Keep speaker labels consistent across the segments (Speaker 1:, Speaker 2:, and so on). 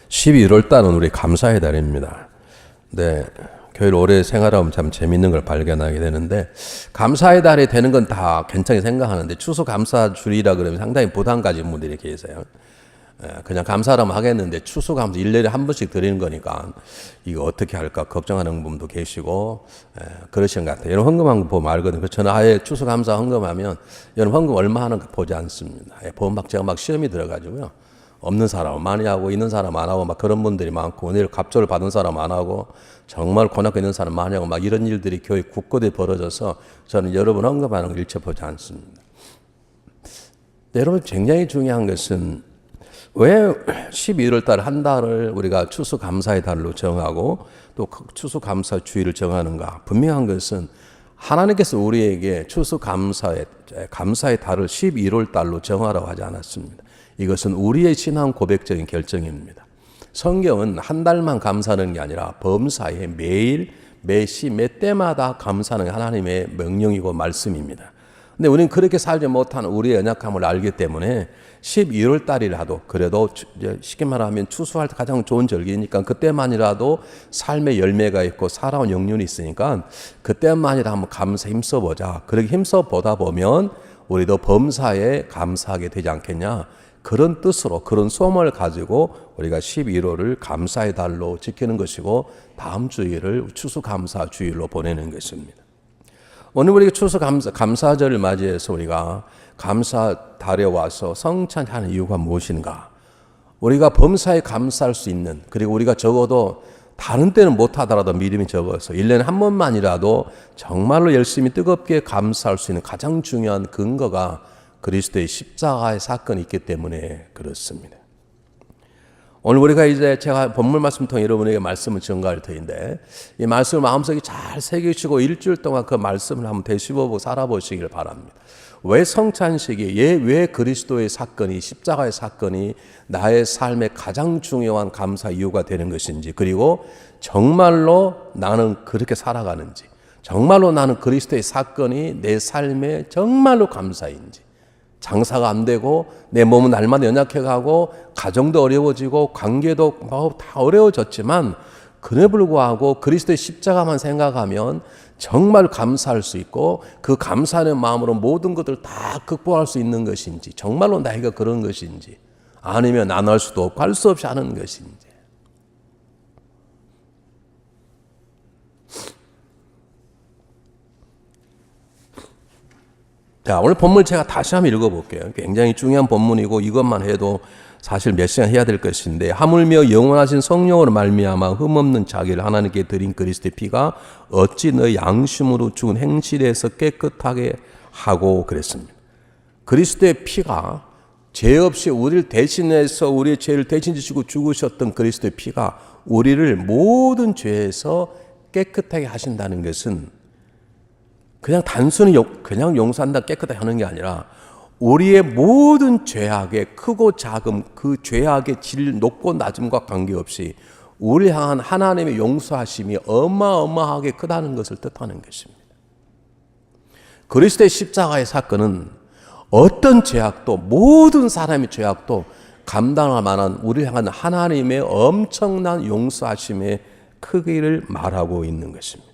Speaker 1: 12월 달은 우리 감사의 달입니다. 네, 교회를 오래 생활하면 참 재밌는 걸 발견하게 되는데, 감사의 달이 되는 건 다 괜찮게 생각하는데 추수감사주일이라 그러면 상당히 부담 가진 분들이 계세요. 그냥 감사라면 하겠는데 추수감사 1년에 한 번씩 드리는 거니까 이거 어떻게 할까 걱정하는 분도 계시고 그러신 것 같아요. 여러분 헌금한 거 보면 알거든요. 저는 아예 추수감사 헌금하면 여러분 헌금 얼마 하는가 보지 않습니다. 보면 제가 막 시험이 들어가지고요. 없는 사람은 많이 하고 있는 사람 안 하고 막 그런 분들이 많고 내일 갑절을 받은 사람 안 하고 정말 고난고 있는 사람 많이 하고 막 이런 일들이 교회 곳곳에 벌어져서 저는 여러분 헌금하는 걸 일체 보지 않습니다. 여러분 굉장히 중요한 것은 왜 12월 달 한 달을 우리가 추수감사의 달로 정하고 또 추수감사 주일을 정하는가? 분명한 것은 하나님께서 우리에게 추수감사의 달을 12월 달로 정하라고 하지 않았습니다. 이것은 우리의 신앙 고백적인 결정입니다. 성경은 한 달만 감사하는 게 아니라 범사에 매일, 매시, 매 때마다 감사하는 게 하나님의 명령이고 말씀입니다. 근데 우리는 그렇게 살지 못하는 우리의 연약함을 알기 때문에 12월 달이라도 그래도 쉽게 말하면 추수할 때 가장 좋은 절기니까 그때만이라도 삶의 열매가 있고 살아온 영혼이 있으니까 그때만이라도 한번 감사 힘써보자. 그렇게 힘써보다 보면 우리도 범사에 감사하게 되지 않겠냐. 그런 뜻으로 그런 소망을 가지고 우리가 11월을 감사의 달로 지키는 것이고 다음 주일을 추수감사 주일로 보내는 것입니다. 오늘 우리가 추수감사절을 맞이해서 우리가 감사 달에 와서 성찬하는 이유가 무엇인가? 우리가 범사에 감사할 수 있는, 그리고 우리가 적어도 다른 때는 못하더라도 믿음이 적어서 1년에 한 번만이라도 정말로 열심히 뜨겁게 감사할 수 있는 가장 중요한 근거가 그리스도의 십자가의 사건이 있기 때문에 그렇습니다. 오늘 우리가 이제 제가 본문 말씀 통해 여러분에게 말씀을 전가할 터인데 이 말씀을 마음속에 잘 새기시고 일주일 동안 그 말씀을 한번 되씹어보고 살아보시길 바랍니다. 왜 성찬식이, 왜 그리스도의 사건이, 십자가의 사건이 나의 삶의 가장 중요한 감사 이유가 되는 것인지, 그리고 정말로 나는 그렇게 살아가는지, 정말로 나는 그리스도의 사건이 내 삶에 정말로 감사인지, 장사가 안 되고 내 몸은 날마다 연약해가고 가정도 어려워지고 관계도 다 어려워졌지만 그에 불구하고 그리스도의 십자가만 생각하면 정말 감사할 수 있고 그 감사하는 마음으로 모든 것들을 다 극복할 수 있는 것인지, 정말로 나이가 그런 것인지, 아니면 안 할 수도 없고 할 수 없이 하는 것인지. 자, 오늘 본문 제가 다시 한번 읽어볼게요. 굉장히 중요한 본문이고 이것만 해도 사실 몇 시간 해야 될 것인데, 하물며 영원하신 성령으로 말미암아 흠없는 자기를 하나님께 드린 그리스도의 피가 어찌 너희 양심으로 죽은 행실에서 깨끗하게 하고 그랬습니다. 그리스도의 피가 죄 없이 우리를 대신해서 우리의 죄를 대신 지시고 죽으셨던 그리스도의 피가 우리를 모든 죄에서 깨끗하게 하신다는 것은 그냥 단순히 그냥 용서한다, 깨끗하게 하는 게 아니라 우리의 모든 죄악의 크고 작음, 그 죄악의 질 높고 낮음과 관계없이 우리 향한 하나님의 용서하심이 어마어마하게 크다는 것을 뜻하는 것입니다. 그리스도의 십자가의 사건은 어떤 죄악도, 모든 사람의 죄악도 감당할 만한 우리 향한 하나님의 엄청난 용서하심의 크기를 말하고 있는 것입니다.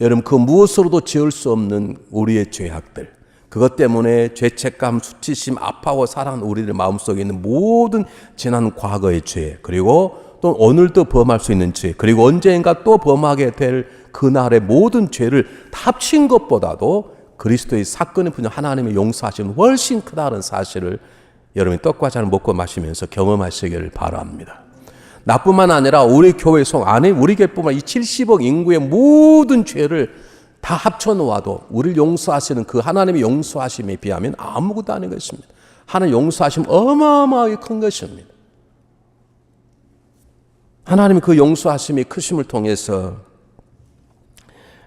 Speaker 1: 여러분, 그 무엇으로도 지을 수 없는 우리의 죄악들, 그것 때문에 죄책감, 수치심, 아파하고 살아가는 우리들 마음속에 있는 모든 지난 과거의 죄, 그리고 또 오늘도 범할 수 있는 죄, 그리고 언젠가 또 범하게 될 그날의 모든 죄를 다 합친 것보다도 그리스도의 사건이 분명 하나님의 용서하심은 훨씬 크다는 사실을 여러분이 떡과 잔을 먹고 마시면서 경험하시기를 바랍니다. 나뿐만 아니라 우리 교회 속 안에 우리 교회뿐만 이 70억 인구의 모든 죄를 다 합쳐놓아도 우리를 용서하시는 그 하나님의 용서하심에 비하면 아무것도 아닌 것입니다. 하나님의 용서하심 어마어마하게 큰 것입니다. 하나님의 그 용서하심의 크심을 통해서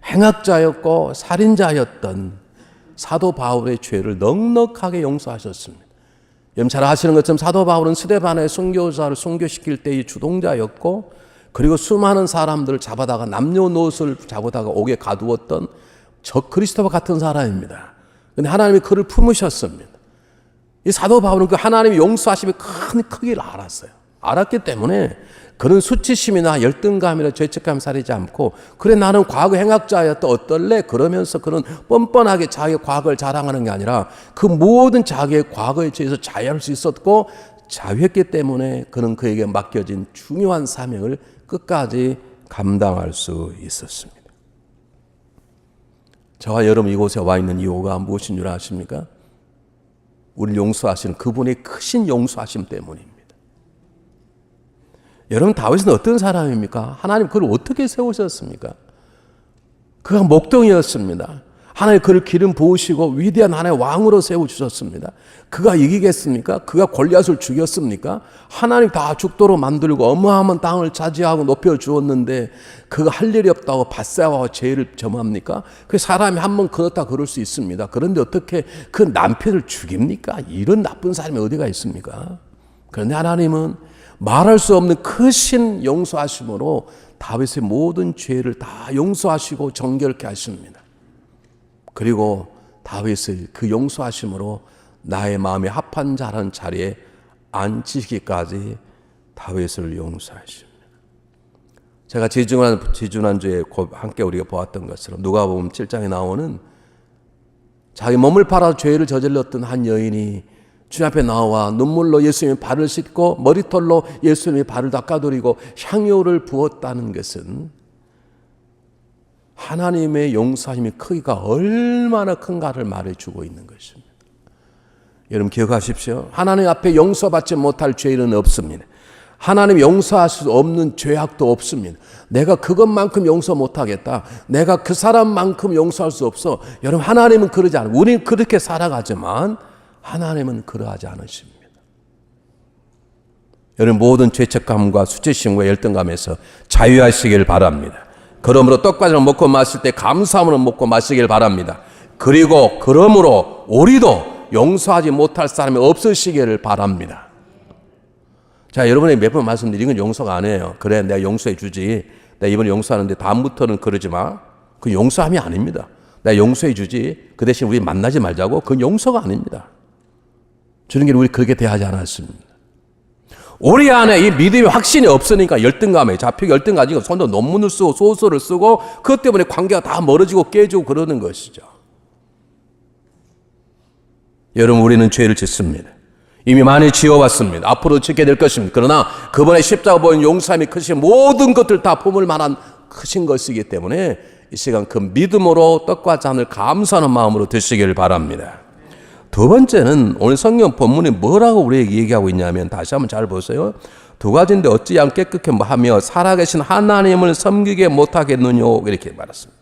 Speaker 1: 행악자였고 살인자였던 사도 바울의 죄를 넉넉하게 용서하셨습니다. 여러분 잘 아시는 것처럼 사도 바울은 스데반의 순교자를 순교시킬 때의 주동자였고, 그리고 수많은 사람들을 잡아다가 남녀노소를 잡아다가 옥에 가두었던 저 그리스도와 같은 사람입니다. 그런데 하나님이 그를 품으셨습니다. 이 사도 바울은 그 하나님의 용서하심의 큰 크기를 알았어요. 알았기 때문에 그런 수치심이나 열등감이나 죄책감 살리지 않고 그래 나는 과거 행악자였다 어떨래? 그러면서 그런 뻔뻔하게 자기의 과거를 자랑하는 게 아니라 그 모든 자기의 과거에 대해서 자유할 수 있었고 자유했기 때문에 그는 그에게 맡겨진 중요한 사명을 끝까지 감당할 수 있었습니다. 저와 여러분 이곳에 와 있는 이유가 무엇인 줄 아십니까? 우리를 용서하시는 그분의 크신 용서하심 때문입니다. 여러분 다윗은 어떤 사람입니까? 하나님 그를 어떻게 세우셨습니까? 그가 목동이었습니다. 하나님 그를 기름 부으시고 위대한 하나님의 왕으로 세워주셨습니다. 그가 이기겠습니까? 그가 골리앗을 죽였습니까? 하나님 다 죽도록 만들고 어마어마한 땅을 차지하고 높여주었는데 그가 할 일이 없다고 밧세바와 죄를 점합니까? 그 사람이 한 번 그렇다 그럴 수 있습니다. 그런데 어떻게 그 남편을 죽입니까? 이런 나쁜 사람이 어디가 있습니까? 그런데 하나님은 말할 수 없는 크신 용서하심으로 다윗의 모든 죄를 다 용서하시고 정결케 하십니다. 그리고 다윗을 그 용서하심으로 나의 마음에 합한 자라는 자리에 앉히기까지 다윗을 용서하십니다. 제가 지지난주에 함께 우리가 보았던 것처럼 누가복음 7장에 나오는 자기 몸을 팔아 죄를 저질렀던 한 여인이 주님 앞에 나와 눈물로 예수님의 발을 씻고 머리털로 예수님의 발을 닦아드리고 향유를 부었다는 것은 하나님의 용서하심의 크기가 얼마나 큰가를 말해주고 있는 것입니다. 여러분 기억하십시오. 하나님 앞에 용서받지 못할 죄는 없습니다. 하나님 용서할 수 없는 죄악도 없습니다. 내가 그것만큼 용서 못하겠다. 내가 그 사람만큼 용서할 수 없어. 여러분 하나님은 그러지 않아요. 우리는 그렇게 살아가지만 하나님은 그러하지 않으십니다. 여러분 모든 죄책감과 수치심과 열등감에서 자유하시길 바랍니다. 그러므로 떡과자를 먹고 마실 때 감사함으로 먹고 마시길 바랍니다. 그리고 그러므로 우리도 용서하지 못할 사람이 없으시기를 바랍니다. 자, 여러분이 몇 번 말씀드린 건 용서가 아니에요. 그래 내가 용서해 주지. 내가 이번에 용서하는데 다음부터는 그러지 마. 그건 용서함이 아닙니다. 내가 용서해 주지. 그 대신 우리 만나지 말자고. 그건 용서가 아닙니다. 주님께는 우리 그렇게 대하지 않았습니다. 우리 안에 이 믿음의 확신이 없으니까 열등감에 잡히고 열등 가지고 손도 논문을 쓰고 소설을 쓰고 그것 때문에 관계가 다 멀어지고 깨지고 그러는 것이죠. 여러분 우리는 죄를 짓습니다. 이미 많이 지어왔습니다. 앞으로 짓게 될 것입니다. 그러나 그분의 십자가 보인 용서함이 크신 모든 것들 다 품을 만한 크신 것이기 때문에 이 시간 그 믿음으로 떡과 잔을 감사하는 마음으로 드시길 바랍니다. 두 번째는 오늘 성경 본문이 뭐라고 우리에게 얘기하고 있냐면 다시 한번 잘 보세요. 두 가지인데 어찌양 깨끗게 하며 살아계신 하나님을 섬기게 못하겠느뇨 이렇게 말했습니다.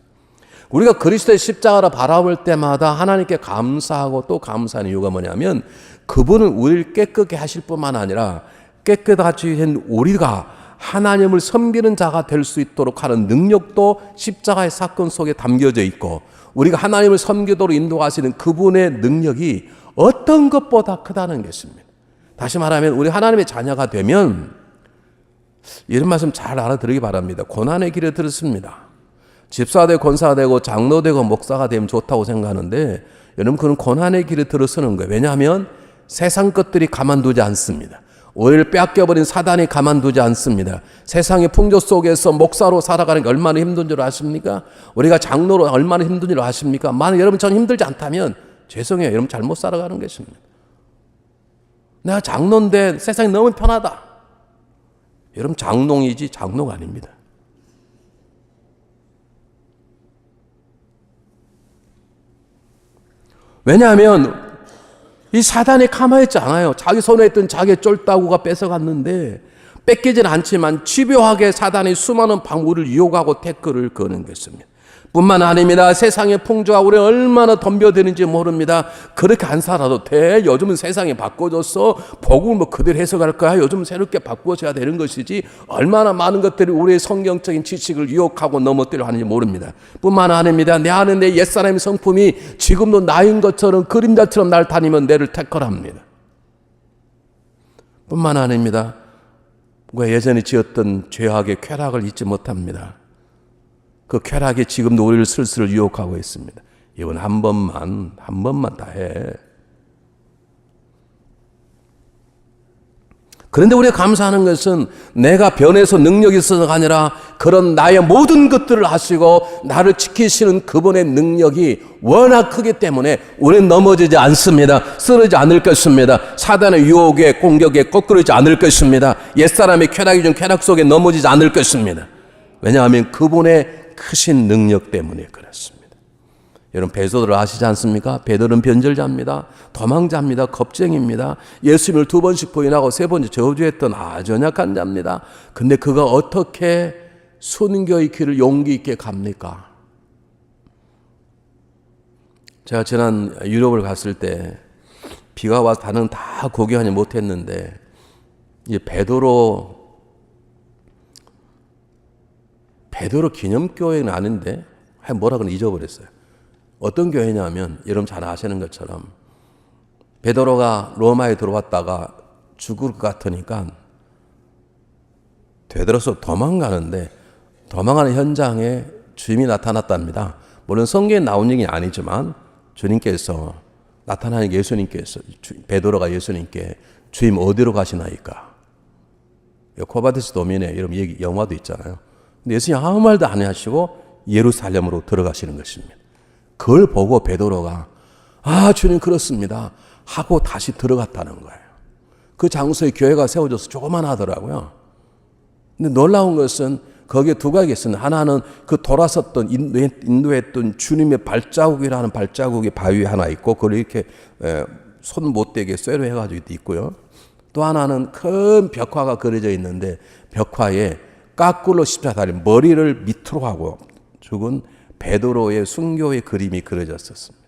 Speaker 1: 우리가 그리스도의 십자가를 바라볼 때마다 하나님께 감사하고 또 감사하는 이유가 뭐냐면 그분은 우리를 깨끗게 하실 뿐만 아니라 깨끗하게 한 우리가 하나님을 섬기는 자가 될 수 있도록 하는 능력도 십자가의 사건 속에 담겨져 있고 우리가 하나님을 섬기도록 인도하시는 그분의 능력이 어떤 것보다 크다는 것입니다. 다시 말하면 우리 하나님의 자녀가 되면 이런 말씀 잘 알아들으기 바랍니다. 고난의 길에 들었습니다. 집사가 되고 권사가 되고 장로 되고 목사가 되면 좋다고 생각하는데 여러분 그는 고난의 길에 들어서는 거예요. 왜냐하면 세상 것들이 가만두지 않습니다. 우리를 빼앗겨버린 사단이 가만두지 않습니다. 세상의 풍조 속에서 목사로 살아가는 게 얼마나 힘든 줄 아십니까? 우리가 장로로 얼마나 힘든 줄 아십니까? 만약 여러분 전 힘들지 않다면 죄송해요. 여러분 잘못 살아가는 것입니다. 내가 장로인데 세상이 너무 편하다. 여러분 장롱이지 장로가 아닙니다. 왜냐하면 이 사단이 가만히 있지 않아요. 자기 손에 있던 자기 쫄따구가 뺏어갔는데 뺏기진 않지만 집요하게 사단이 수많은 방법을 유혹하고 태클을 거는 것입니다. 뿐만 아닙니다. 세상의 풍조가 우리 얼마나 덤벼드는지 모릅니다. 그렇게 안 살아도 돼. 요즘은 세상이 바꿔졌어. 복음을 뭐 그대로 해석할 거야. 요즘 새롭게 바꿔져야 되는 것이지. 얼마나 많은 것들이 우리의 성경적인 지식을 유혹하고 넘어뜨려 하는지 모릅니다. 뿐만 아닙니다. 내 안에 내 옛사람의 성품이 지금도 나인 것처럼 그림자처럼 날 다니면 내를 태클합니다. 뿐만 아닙니다. 우리가 예전에 지었던 죄악의 쾌락을 잊지 못합니다. 그 쾌락이 지금도 우리를 슬슬 유혹하고 있습니다. 이번 한 번만 다 해. 그런데 우리가 감사하는 것은 내가 변해서 능력이 있어서가 아니라 그런 나의 모든 것들을 하시고 나를 지키시는 그분의 능력이 워낙 크기 때문에 우리는 넘어지지 않습니다. 쓰러지지 않을 것입니다. 사단의 유혹에 공격에 거꾸르지 않을 것입니다. 옛사람의 쾌락이 준 쾌락 속에 넘어지지 않을 것입니다. 왜냐하면 그분의 크신 능력 때문에 그렇습니다. 여러분 베드로를 아시지 않습니까? 베드로는 변절자입니다. 도망자입니다. 겁쟁입니다. 예수님을 2번씩 부인하고 3번째 저주했던 아주 연약한 자입니다. 근데 그가 어떻게 순교의 길을 용기 있게 갑니까? 제가 지난 유럽을 갔을 때 비가 와서 다른 다 구경하지 못했는데 이제 베드로 기념교회는 아닌데 뭐라 그러나 잊어버렸어요. 어떤 교회냐면 여러분 잘 아시는 것처럼 베드로가 로마에 들어왔다가 죽을 것 같으니까 되돌아서 도망가는데 도망가는 현장에 주님이 나타났답니다. 물론 성경에 나온 얘기는 아니지만 주님께서 나타나는 예수님께서 베드로가 예수님께 주님 어디로 가시나이까? 코바데스 도민에 여러분 얘기 영화도 있잖아요. 근데 예수님 아무 말도 안 하시고 예루살렘으로 들어가시는 것입니다. 그걸 보고 베드로가 주님 그렇습니다 하고 다시 들어갔다는 거예요. 그 장소에 교회가 세워져서 조그만하더라고요. 근데 놀라운 것은 거기에 2가지가 있었는데 하나는 그 돌아섰던 인도했던 주님의 발자국이라는 발자국이 바위에 하나 있고 그걸 이렇게 손 못 대게 쇠로 해가지고 있고요. 또 하나는 큰 벽화가 그려져 있는데 벽화에 까꾸로 십자가 달린 머리를 밑으로 하고 죽은 베드로의 순교의 그림이 그려졌었습니다.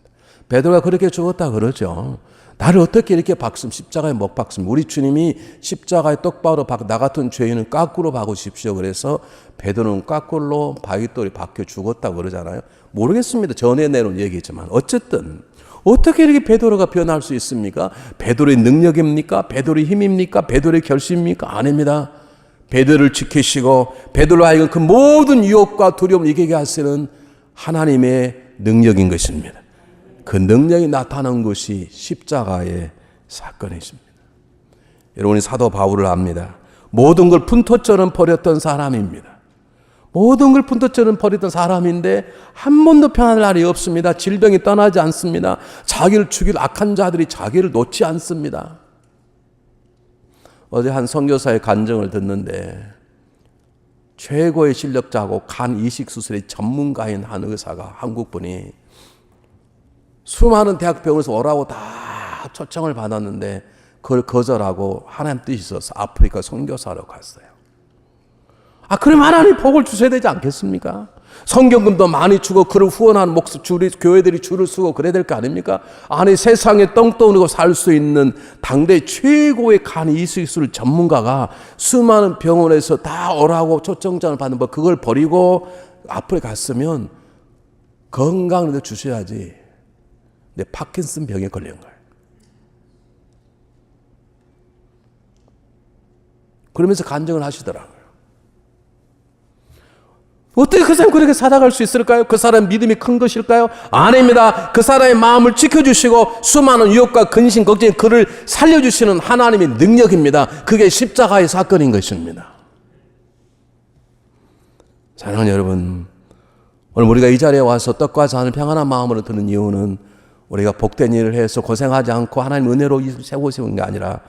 Speaker 1: 베드로가 그렇게 죽었다 그러죠. 나를 어떻게 이렇게 박습 십자가에 못 박습니까? 우리 주님이 십자가에 똑바로 나 같은 죄인은 까꾸로 박으십시오. 그래서 베드로는 까꾸로 바위돌이 박혀 죽었다고 그러잖아요. 모르겠습니다. 전에 내놓은 얘기지만 어쨌든 어떻게 이렇게 베드로가 변할 수 있습니까? 베드로의 능력입니까? 베드로의 힘입니까? 베드로의 결심입니까? 아닙니다. 베드로를 지키시고 베드로 하여금 그 모든 유혹과 두려움을 이기게 하시는 하나님의 능력인 것입니다. 그 능력이 나타난 것이 십자가의 사건이십니다. 여러분이 사도 바울을 압니다. 모든 걸 푼토처럼 버렸던 사람입니다. 모든 걸 푼토처럼 버렸던 사람인데 한 번도 편안할 날이 없습니다. 질병이 떠나지 않습니다. 자기를 죽일 악한 자들이 자기를 놓지 않습니다. 어제 한 선교사의 간증을 듣는데 최고의 실력자고 간 이식 수술의 전문가인 한 의사가 한국분이 수많은 대학병원에서 오라고 다 초청을 받았는데 그걸 거절하고 하나님 뜻이 있어서 아프리카 선교사로 갔어요. 그럼 하나님 복을 주셔야 되지 않겠습니까? 성경금도 많이 주고 그를 후원하는 교회들이 줄을 서고 그래야 될 거 아닙니까? 아니 세상에 똥 떠오르고 살 수 있는 당대 최고의 간 이식술 전문가가 수많은 병원에서 다 오라고 초청장을 받는 법 그걸 버리고 아프리카 갔으면 건강을 주셔야지. 근데 파킨슨 병에 걸린 거예요. 그러면서 간증을 하시더라고요. 어떻게 그 사람 그렇게 살아갈 수 있을까요? 그 사람 믿음이 큰 것일까요? 아닙니다. 그 사람의 마음을 지켜주시고 수많은 유혹과 근심, 걱정, 그를 살려주시는 하나님의 능력입니다. 그게 십자가의 사건인 것입니다. 사랑하는 여러분, 오늘 우리가 이 자리에 와서 떡과 잔을 평안한 마음으로 드는 이유는 우리가 복된 일을 해서 고생하지 않고 하나님 은혜로 세우시는 게 아니라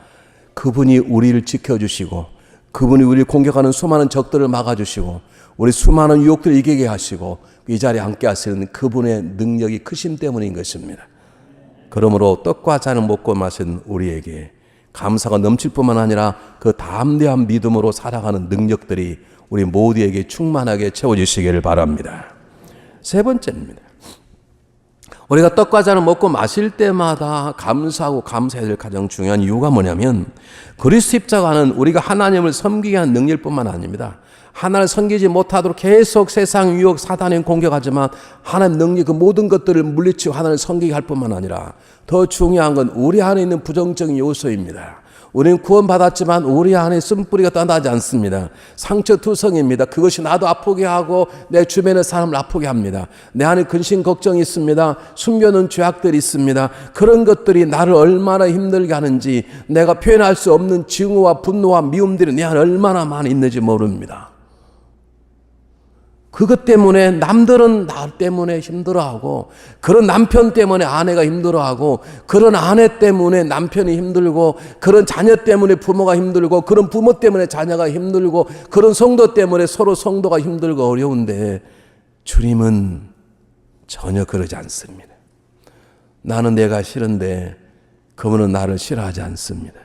Speaker 1: 그분이 우리를 지켜주시고 그분이 우리를 공격하는 수많은 적들을 막아주시고 우리 수많은 유혹들을 이기게 하시고 이 자리에 함께 하시는 그분의 능력이 크심 때문인 것입니다. 그러므로 떡과 잔을 먹고 마신 우리에게 감사가 넘칠 뿐만 아니라 그 담대한 믿음으로 살아가는 능력들이 우리 모두에게 충만하게 채워주시기를 바랍니다. 3번째입니다. 우리가 떡과 잔을 먹고 마실 때마다 감사하고 감사해야 될 가장 중요한 이유가 뭐냐면 그리스도 십자가는 우리가 하나님을 섬기게 하는 능력일 뿐만 아닙니다. 하나님을 섬기지 못하도록 계속 세상 유혹 사단에 공격하지만 하나님 능력 그 모든 것들을 물리치고 하나님을 섬기게 할 뿐만 아니라 더 중요한 건 우리 안에 있는 부정적인 요소입니다. 우리는 구원받았지만 우리 안에 쓴뿌리가 떠나지 않습니다. 상처투성입니다. 그것이 나도 아프게 하고 내 주변의 사람을 아프게 합니다. 내 안에 근심 걱정이 있습니다. 숨겨놓은 죄악들이 있습니다. 그런 것들이 나를 얼마나 힘들게 하는지, 내가 표현할 수 없는 증오와 분노와 미움들이 내 안에 얼마나 많이 있는지 모릅니다. 그것 때문에 남들은 나 때문에 힘들어하고, 그런 남편 때문에 아내가 힘들어하고, 그런 아내 때문에 남편이 힘들고, 그런 자녀 때문에 부모가 힘들고, 그런 부모 때문에 자녀가 힘들고, 그런 성도 때문에 서로 성도가 힘들고 어려운데, 주님은 전혀 그러지 않습니다. 나는 내가 싫은데 그분은 나를 싫어하지 않습니다.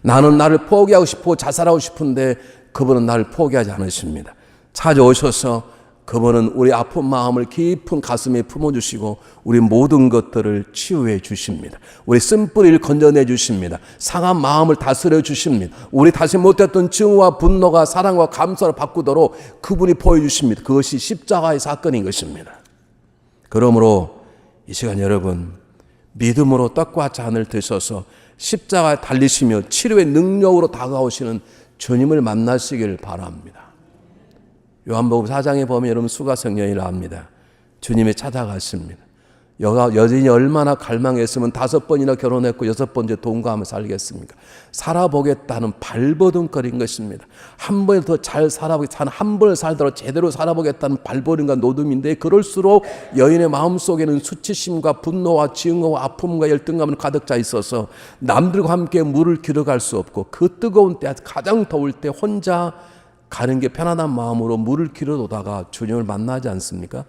Speaker 1: 나는 나를 포기하고 싶고 자살하고 싶은데 그분은 나를 포기하지 않으십니다. 찾아오셔서 그분은 우리 아픈 마음을 깊은 가슴에 품어주시고 우리 모든 것들을 치유해 주십니다. 우리 쓴뿌리를 건져내 주십니다. 상한 마음을 다스려 주십니다. 우리 다시 못했던 증오와 분노가 사랑과 감사로 바꾸도록 그분이 보여주십니다. 그것이 십자가의 사건인 것입니다. 그러므로 이 시간 여러분, 믿음으로 떡과 잔을 드셔서 십자가에 달리시며 치료의 능력으로 다가오시는 주님을 만나시길 바랍니다. 요한복음 4장에 보면 여러분 수가성녀이라 합니다. 주님이 찾아가십니다. 여인이 얼마나 갈망했으면 5번이나 결혼했고 6번째 동거하며 살겠습니까? 살아보겠다는 발버둥거린 것입니다. 한 번에 더 잘 살아보겠다는, 한 번을 살더라도 제대로 살아보겠다는 발버둥과 노름인데, 그럴수록 여인의 마음속에는 수치심과 분노와 증오와 아픔과 열등감은 가득 차 있어서 남들과 함께 물을 길어갈 수 없고, 그 뜨거운 때, 가장 더울 때 혼자 가는 게 편안한 마음으로 물을 길어도다가 주님을 만나지 않습니까?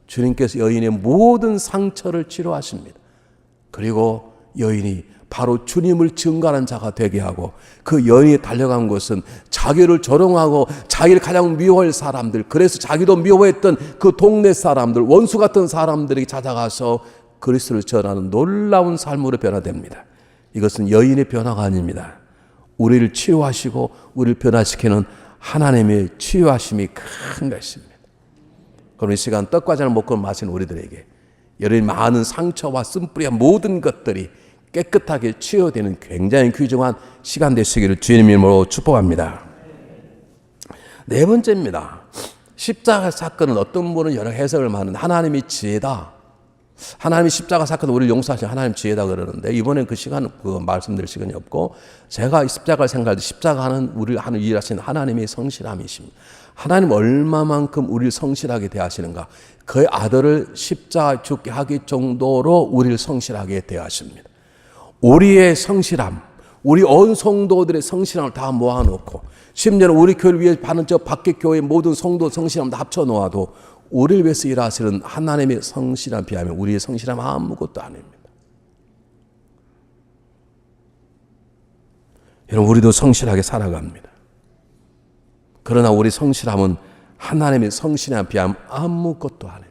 Speaker 1: 주님께서 여인의 모든 상처를 치료하십니다. 그리고 여인이 바로 주님을 증거하는 자가 되게 하고, 그 여인이 달려간 곳은 자기를 조롱하고 자기를 가장 미워할 사람들, 그래서 자기도 미워했던 그 동네 사람들, 원수 같은 사람들에게 찾아가서 그리스도를 전하는 놀라운 삶으로 변화됩니다. 이것은 여인의 변화가 아닙니다. 우리를 치유하시고 우리를 변화시키는 하나님의 치유하심이 큰 것입니다. 그럼 이 시간 떡과 잔을 먹고 마신 우리들에게 여러분 많은 상처와 쓴뿌리와 모든 것들이 깨끗하게 치유되는 굉장히 귀중한 시간 되시기를 주님의 이름으로 축복합니다. 네 번째입니다. 십자가 사건은 어떤 분은 여러 해석을 많은 하나님의 지혜다. 하나님이 십자가 사건을 우리를 용서하신 하나님 지혜다 그러는데, 이번엔 그 시간 말씀드릴 시간이 없고, 제가 십자가를 생각할 때 십자가는 우리를 하는 일하신 하나님의 성실함이십니다. 하나님 얼마만큼 우리를 성실하게 대하시는가, 그의 아들을 십자가에 죽게 하기 정도로 우리를 성실하게 대하십니다. 우리의 성실함, 우리 온 성도들의 성실함을 다 모아놓고, 심지어는 우리 교회를 위해 받는 저 밖에 교회의 모든 성도 성실함을 다 합쳐놓아도 우리를 위해서 일하시는 하나님의 성실함 비하면 우리의 성실함 아무것도 아닙니다. 여러분, 우리도 성실하게 살아갑니다. 그러나 우리 성실함은 하나님의 성실함 비하면 아무것도 아닙니다.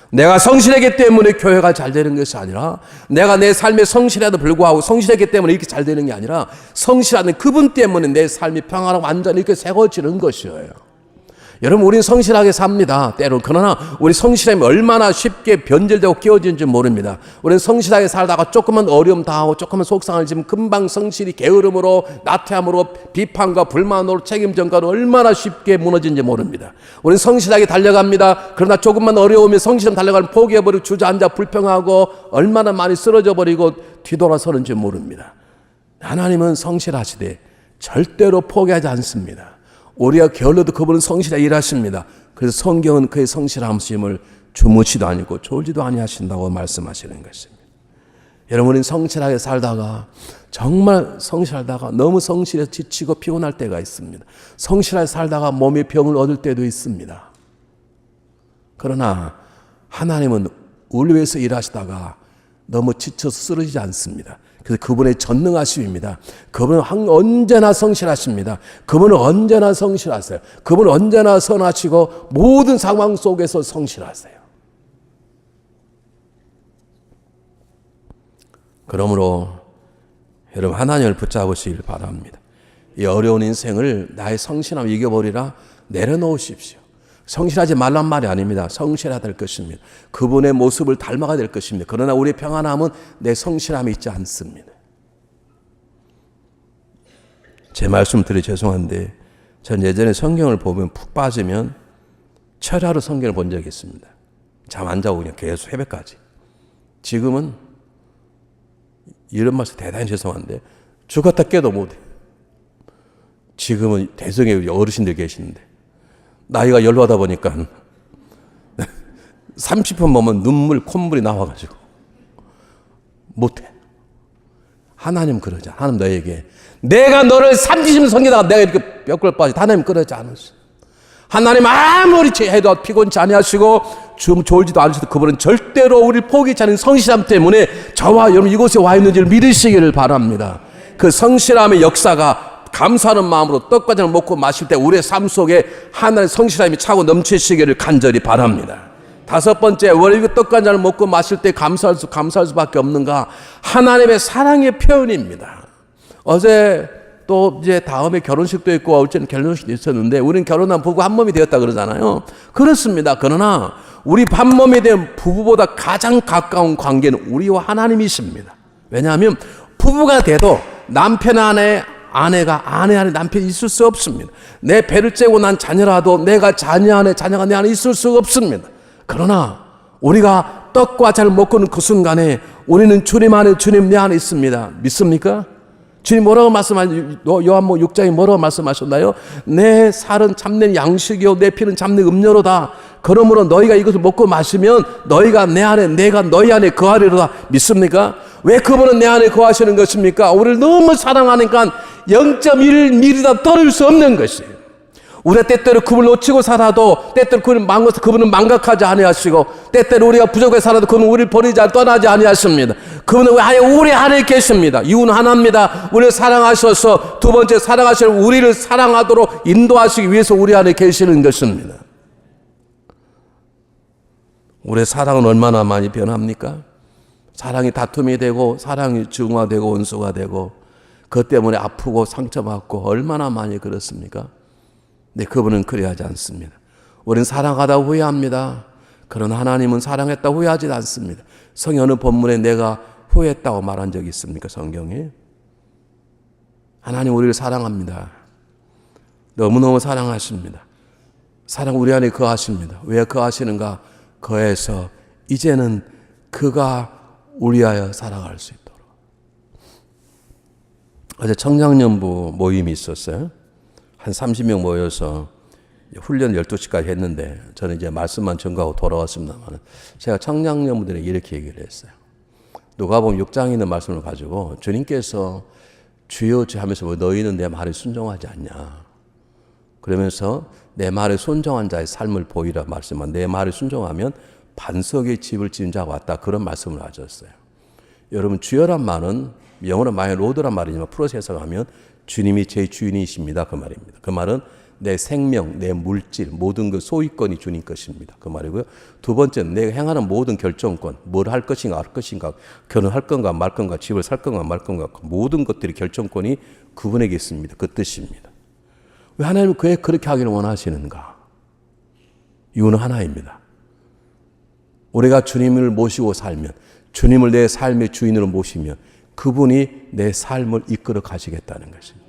Speaker 1: 내가 성실하기 때문에 교회가 잘 되는 것이 아니라, 내가 내 삶에 성실에도 불구하고 성실했기 때문에 이렇게 잘 되는 게 아니라, 성실하는 그분 때문에 내 삶이 평안하고 완전히 이렇게 새거지는 것이에요. 여러분, 우리는 성실하게 삽니다. 때로. 그러나 우리 성실함이 얼마나 쉽게 변질되고 깨어지는지 모릅니다. 우리는 성실하게 살다가 조금만 어려움 당하고 조금만 속상을 지면 금방 성실이 게으름으로, 나태함으로, 비판과 불만으로, 책임 전가로 얼마나 쉽게 무너지는지 모릅니다. 우리는 성실하게 달려갑니다. 그러나 조금만 어려우면 성실함 달려가면 포기해버리고 주저앉아 불평하고 얼마나 많이 쓰러져 버리고 뒤돌아서는지 모릅니다. 하나님은 성실하시되 절대로 포기하지 않습니다. 우리가 게을러도 그분은 성실하게 일하십니다. 그래서 성경은 그의 성실함을 주무치도 아니고 졸지도 아니하신다고 말씀하시는 것입니다. 여러분은 성실하게 살다가, 정말 성실하다가 너무 성실해서 지치고 피곤할 때가 있습니다. 성실하게 살다가 몸에 병을 얻을 때도 있습니다. 그러나 하나님은 우리 위해서 일하시다가 너무 지쳐서 쓰러지지 않습니다. 그래서 그분의 전능하심입니다. 그분은 언제나 성실하십니다. 그분은 언제나 성실하세요. 그분은 언제나 선하시고 모든 상황 속에서 성실하세요. 그러므로 여러분, 하나님을 붙잡으시길 바랍니다. 이 어려운 인생을 나의 성실함 이겨버리라 내려놓으십시오. 성실하지 말란 말이 아닙니다. 성실해야 될 것입니다. 그분의 모습을 닮아가야 될 것입니다. 그러나 우리의 평안함은 내 성실함이 있지 않습니다. 제 말씀 드려 죄송한데 전 예전에 성경을 보면 푹 빠지면 철야로 성경을 본 적이 있습니다. 잠 안 자고 그냥 계속 새벽까지. 지금은 이런 말씀 대단히 죄송한데 죽었다 깨도 못해. 지금은 대성의 어르신들 계시는데 나이가 연로하다 보니까 30분 보면 눈물 콧물이 나와가지고 못해. 하나님 그러지 않아. 하나님 너에게 내가 너를 30년 섬기다가 내가 이렇게 뼈골 빠지 하나님 그러지 않았어. 하나님 아무리 해도 피곤치 아니하시고 졸지도 않으셔도 그분은 절대로 우리를 포기치 않은 성실함 때문에 저와 여러분 이곳에 와 있는지를 믿으시기를 바랍니다. 그 성실함의 역사가 감사하는 마음으로 떡과자를 먹고 마실 때 우리의 삶 속에 하나님의 성실함이 차고 넘치시기를 간절히 바랍니다. 다섯 번째, 왜 이거 떡과자를 먹고 마실 때 감사할 수밖에 없는가? 하나님의 사랑의 표현입니다. 어제 또 이제 다음에 결혼식도 있고 어제는 결혼식도 있었는데 우리는 결혼한 부부 한 몸이 되었다 그러잖아요. 그렇습니다. 그러나 우리 한 몸이 된 부부보다 가장 가까운 관계는 우리와 하나님이십니다. 왜냐하면 부부가 돼도 남편 안에 아내가 아내 안에 남편이 있을 수 없습니다. 내 배를 째고 난 자녀라도 내가 자녀 안에 자녀가 내 안에 있을 수 없습니다. 그러나 우리가 떡과 자를 먹고는 그 순간에 우리는 주님 안에 주님 내 안에 있습니다. 믿습니까? 주님 뭐라고 말씀하셨나요? 요한복음 6장에 뭐라고 말씀하셨나요? 내 살은 참된 양식이요 내 피는 참된 음료로다. 그러므로 너희가 이것을 먹고 마시면 너희가 내 안에 내가 너희 안에 거하리로다. 믿습니까? 왜 그분은 내 안에 거하시는 것입니까? 우리를 너무 사랑하니까 0.1mm도 떨어질 수 없는 것이에요. 우리가 때때로 그분을 놓치고 살아도 때때로 그분은 망각하지 아니하시고 때때로 우리가 부족해 살아도 그분은 우리를 버리지 떠나지 아니하십니다. 그분은 아예 우리 안에 계십니다. 이유는 하나입니다. 우리를 사랑하셔서 두 번째 사랑하시는 우리를 사랑하도록 인도하시기 위해서 우리 안에 계시는 것입니다. 우리의 사랑은 얼마나 많이 변합니까? 사랑이 다툼이 되고 사랑이 증오되고 원수가 되고 그것 때문에 아프고 상처받고 얼마나 많이 그렇습니까? 네, 그분은 그리하지 않습니다. 우리는 사랑하다 후회합니다. 그러나 하나님은 사랑했다 후회하지 않습니다. 성경 어느 본문에 내가 후회했다고 말한 적이 있습니까? 성경에? 하나님 우리를 사랑합니다. 너무너무 사랑하십니다. 사랑 우리 안에 거하십니다. 왜 거하시는가? 거해서 이제는 그가 우리하여 살아갈 수 있도록. 어제 청장년부 모임이 있었어요. 한 30명 모여서 훈련 12시까지 했는데 저는 이제 말씀만 전가하고 돌아왔습니다만 제가 청장년부들에게 이렇게 얘기를 했어요. 누가복음 6장에 있는 말씀을 가지고 주님께서 주여 주 하면서 왜 너희는 내 말에 순종하지 않냐. 그러면서 내 말에 순종한 자의 삶을 보이라 말씀한 내 말에 순종하면 반석의 집을 지은 자가 왔다. 그런 말씀을 하셨어요. 여러분 주여란 말은 영어로 많이 로드란 말이지만 풀어서 해석하면 주님이 제 주인이십니다. 그 말입니다. 그 말은 내 생명, 내 물질, 모든 그 소유권이 주님 것입니다. 그 말이고요. 두 번째는 내가 행하는 모든 결정권, 뭘 할 것인가, 결혼할 건가, 말 건가, 집을 살 건가, 말 건가, 모든 것들이 결정권이 그분에게 있습니다. 그 뜻입니다. 왜 하나님은 왜 그렇게 하기를 원하시는가? 이유는 하나입니다. 우리가 주님을 모시고 살면, 주님을 내 삶의 주인으로 모시면 그분이 내 삶을 이끌어 가시겠다는 것입니다.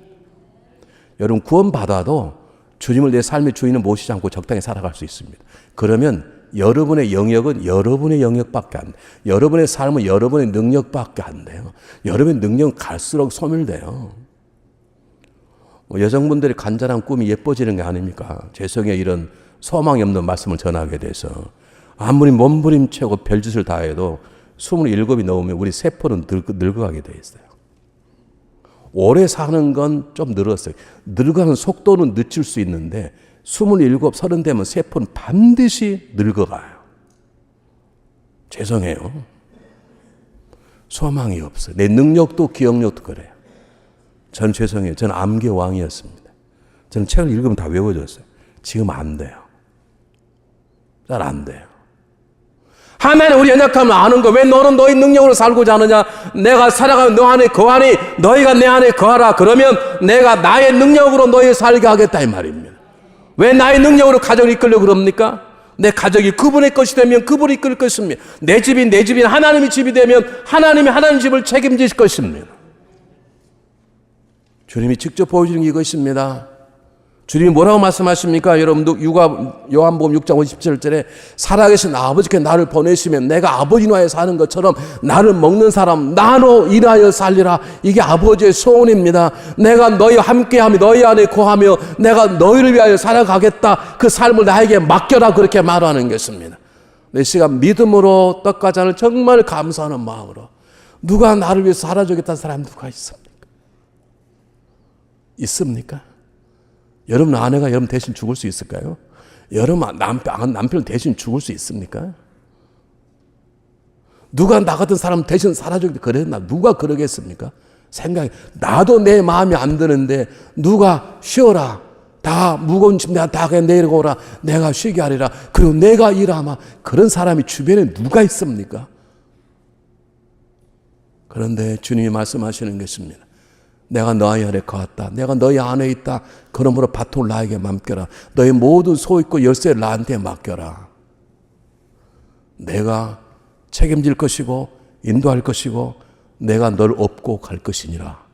Speaker 1: 여러분 구원받아도 주님을 내 삶의 주인을 모시지 않고 적당히 살아갈 수 있습니다. 그러면 여러분의 영역은 여러분의 영역밖에 안 돼요. 여러분의 삶은 여러분의 능력밖에 안 돼요. 여러분의 능력은 갈수록 소멸돼요. 여성분들의 간절한 꿈이 예뻐지는 게 아닙니까? 죄송해요. 이런 소망이 없는 말씀을 전하게 돼서 아무리 몸부림치고 별짓을 다 해도 27이 넘으면 우리 세포는 늙어가게 돼 있어요. 오래 사는 건 좀 늘었어요. 늙어가는 속도는 늦출 수 있는데 27, 30 되면 세포는 반드시 늙어가요. 죄송해요. 소망이 없어요. 내 능력도 기억력도 그래요. 저는 죄송해요. 저는 암기 왕이었습니다. 저는 책을 읽으면 다 외워졌어요. 지금 안 돼요. 잘 안 돼요. 하나님 우리 연약함을 아는 거. 왜 너는 너희 능력으로 살고자 하느냐. 내가 살아가면 너 안에 거하니 너희가 내 안에 거하라. 그러면 내가 나의 능력으로 너희 살게 하겠다 이 말입니다. 왜 나의 능력으로 가정을 이끌려고 그럽니까? 내 가족이 그분의 것이 되면 그분이 이끌 것입니다. 내 집이 내 집이 하나님의 집이 되면 하나님이 하나님 집을 책임질 것입니다. 주님이 직접 보여주는 게 이것입니다. 주님이 뭐라고 말씀하십니까? 여러분, 요한복음 6장 57절에 살아계신 아버지께 나를 보내시면 내가 아버지 나에 사는 것처럼 나를 먹는 사람 나로 인하여 살리라. 이게 아버지의 소원입니다. 내가 너희와 함께하며 너희 안에 거하며 내가 너희를 위하여 살아가겠다. 그 삶을 나에게 맡겨라. 그렇게 말하는 것입니다. 이 시간 믿음으로 떡과 잔을 정말 감사하는 마음으로 누가 나를 위해서 살아주겠다는 사람이 누가 있습니까? 있습니까? 여러분 아내가 여러분 대신 죽을 수 있을까요? 여러분 남편 대신 죽을 수 있습니까? 누가 나 같은 사람 대신 살아주겠다 그랬나? 누가 그러겠습니까? 생각해. 나도 내 마음이 안 드는데 누가 쉬어라. 다 무거운 짐 내가 다 내리고 오라. 내가 쉬게 하리라. 그리고 내가 일하마. 그런 사람이 주변에 누가 있습니까? 그런데 주님이 말씀하시는 것입니다. 내가 너희 안에 거했다. 내가 너희 안에 있다. 그러므로 바통을 나에게 맡겨라. 너희 모든 소 있고 열쇠를 나한테 맡겨라. 내가 책임질 것이고 인도할 것이고 내가 널 업고 갈 것이니라.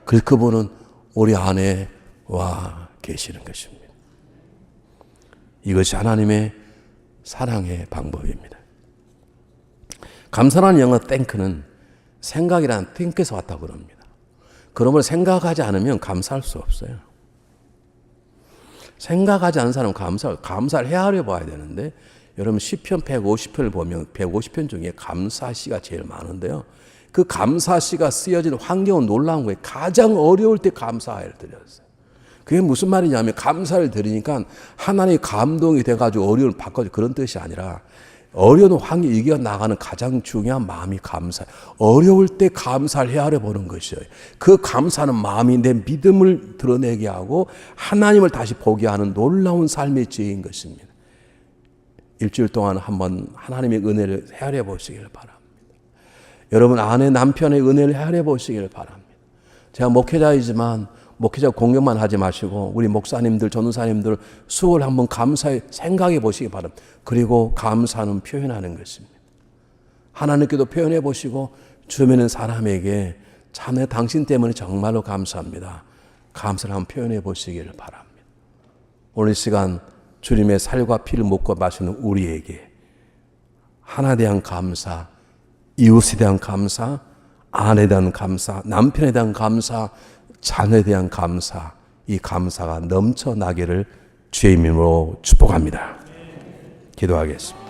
Speaker 1: 그래서 그분은 우리 안에 와 계시는 것입니다. 이것이 하나님의 사랑의 방법입니다. 감사라는 영어 땡크는 생각이라는 땡크에서 왔다고 그럽니다. 그러므로 생각하지 않으면 감사할 수 없어요. 생각하지 않은 사람은 감사를 헤아려 봐야 되는데 여러분 시편 150편을 보면 150편 중에 감사시가 제일 많은데요. 그 감사시가 쓰여진 환경은 놀라운 거예요. 가장 어려울 때 감사를 드렸어요. 그게 무슨 말이냐면 감사를 드리니까 하나님의 감동이 돼가지고 어려움을 바꿔줘 그런 뜻이 아니라 어려운 환경 이겨나가는 가장 중요한 마음이 감사. 어려울 때 감사를 헤아려 보는 것이에요. 그 감사는 마음이 내 믿음을 드러내게 하고 하나님을 다시 보게 하는 놀라운 삶의 지혜인 것입니다. 일주일 동안 한번 하나님의 은혜를 헤아려 보시기를 바랍니다. 여러분 아내 남편의 은혜를 헤아려 보시기를 바랍니다. 제가 목회자이지만 목회자 공격만 하지 마시고 우리 목사님들, 전도사님들 수고를 한번 감사해 생각해 보시기 바랍니다. 그리고 감사는 표현하는 것입니다. 하나님께도 표현해 보시고 주변의 사람에게 자네 당신 때문에 정말로 감사합니다. 감사를 한번 표현해 보시기를 바랍니다. 오늘 시간 주님의 살과 피를 먹고 마시는 우리에게 하나에 대한 감사, 이웃에 대한 감사, 아내에 대한 감사, 남편에 대한 감사, 자녀에 대한 감사, 이 감사가 넘쳐나기를 주의 이름으로 축복합니다. 기도하겠습니다.